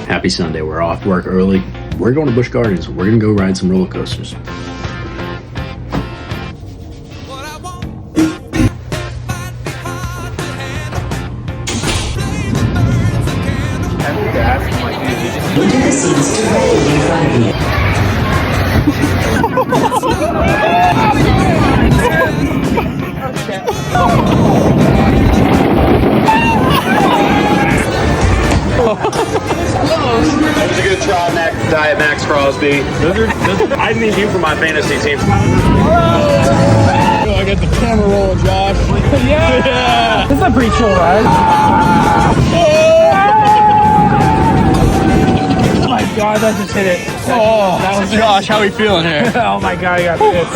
Happy Sunday. We're off work early. We're going to Busch Gardens. We're going to go ride some roller coasters. That was a good try, Diet Max Crosby. I need you for my fantasy team. I got the camera rolling, Josh. Yeah. This is a pretty chill ride. Oh my God, that just hit it. That was Josh. How are we feeling here? Oh my God, I got this.